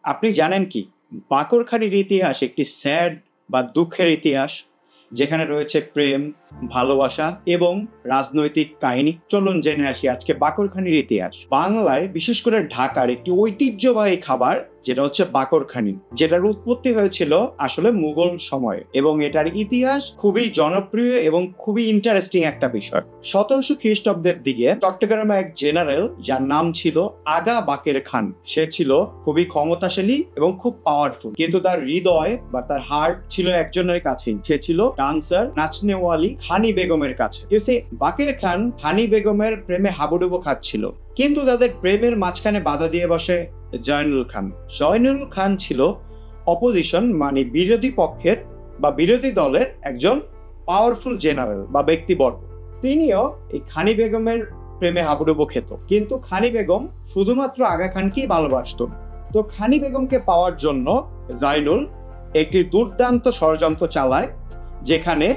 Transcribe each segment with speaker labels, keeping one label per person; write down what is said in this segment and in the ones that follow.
Speaker 1: আপনি জানেন কি বাকরখানির ইতিহাস একটি স্যাড বা দুঃখের ইতিহাস, যেখানে রয়েছে প্রেম, ভালোবাসা এবং রাজনৈতিক কাহিনী। চলুন জেনে আসি আজকে বাকরখানির ইতিহাস। বাংলায় বিশেষ করে ঢাকার একটি ঐতিহ্যবাহী খাবার যেটা হচ্ছে বাকরখানি, যেটার উৎপত্তি হয়েছিল আসলে মুঘল সময়ে এবং এটার ইতিহাস খুবই জনপ্রিয় এবং খুবই ইন্টারেস্টিং একটা বিষয়। 1700 খ্রিস্টাব্দের দিকে চট্টগ্রামে এক জেনারেল যার নাম ছিল আগা বাকের খান, সে ছিল খুবই ক্ষমতাশালী এবং খুব পাওয়ারফুল, কিন্তু তার হৃদয় বা তার হার্ট ছিল একজনের কাছেই। সে ছিল ডান্সার নাচনেওয়ালি খানি বেগমের কাছে। বাকের খান খানি বেগমের প্রেমে হাবুডুবু খাচ্ছিল, কিন্তু তাদের প্রেমের মাঝখানে বাধা দিয়ে বসে জয়নুল খান। জয়নুল খান ছিল অপোজিশন, মানে বিরোধী পক্ষের বা বিরোধী দলের একজন পাওয়ারফুল জেনারেল বা ব্যক্তিবর্গ। তিনিও এই খানি বেগমের প্রেমে হাবুডুবু খেত, কিন্তু খানি বেগম শুধুমাত্র আগা খানকেই ভালোবাসত। তো খানি বেগমকে পাওয়ার জন্য জয়নুল একটি দুর্দান্ত ষড়যন্ত্র চালায়, যেখানে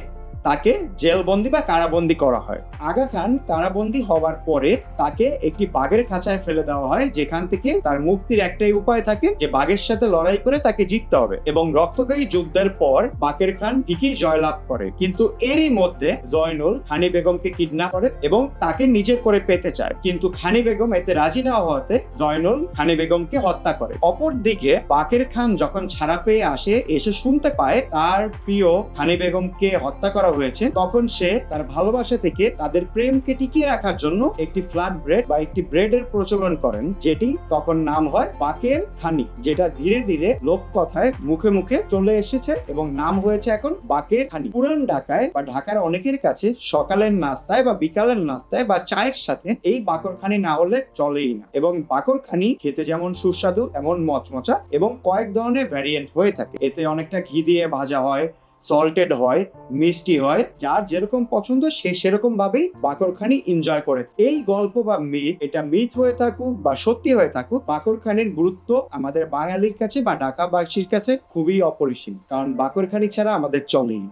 Speaker 1: তাকে জেলবন্দি বা কারাবন্দি করা হয়। আগা খান কারাবন্দি হওয়ার পরে তাকে একটি বাঘের খাঁচায় ফেলে দেওয়া হয়, যেখান থেকে তার মুক্তির একটাই উপায় থাকে যে বাঘের সাথে লড়াই করে তাকে জিততে হবে। এবং রক্তক্ষয়ী যুদ্ধের পর বাকের খান ঠিকই জয়লাভ করে, কিন্তু এরই মধ্যে জয়নুল খানি বেগমকে কিডন্যাপ করে এবং তাকে নিজের করে পেতে চায়, কিন্তু খানি বেগম এতে রাজি না হওয়াতে জয়নুল খানি বেগমকে হত্যা করে। অপরদিকে বাকের খান যখন ছাড়া পেয়ে এসে শুনতে পায় তার প্রিয় খানি বেগমকে হত্যা করা হয়েছে, তখন সে তার ভালোবাসা থেকে তাদের প্রেমকে টিকিয়ে রাখার জন্য একটি ফ্ল্যাট ব্রেড বা একটি ব্রেডের প্রচলন করেন, যেটি তখন নাম হয় বাকের খানি, যেটা ধীরে ধীরে লোককথায় মুখে মুখে চলে এসেছে এবং নাম হয়েছে এখন বাকের খানি। পুরান ঢাকায় বা ঢাকার অনেকের কাছে সকালের নাস্তায় বা বিকালের নাস্তায় বা চায়ের সাথে এই বাকরখানি না হলে চলেই না। এবং বাকরখানি খেতে যেমন সুস্বাদু এমন মচমচা এবং কয়েক ধরনের ভ্যারিয়েন্ট হয়ে থাকে। এতে অনেকটা ঘি দিয়ে ভাজা হয়, সল্টেড হয়, মিষ্টি হয়, যার যেরকম পছন্দ সে সেরকম ভাবেই বাকরখানি এনজয় করে। এই গল্প বা এটা মিথ হয়ে থাকুক বা সত্যি হয়ে থাকুক, বাকরখানির গুরুত্ব আমাদের বাঙালির কাছে বা ঢাকাবাসীর কাছে খুবই অপরিসীম, কারণ বাকরখানি ছাড়া আমাদের চলেই।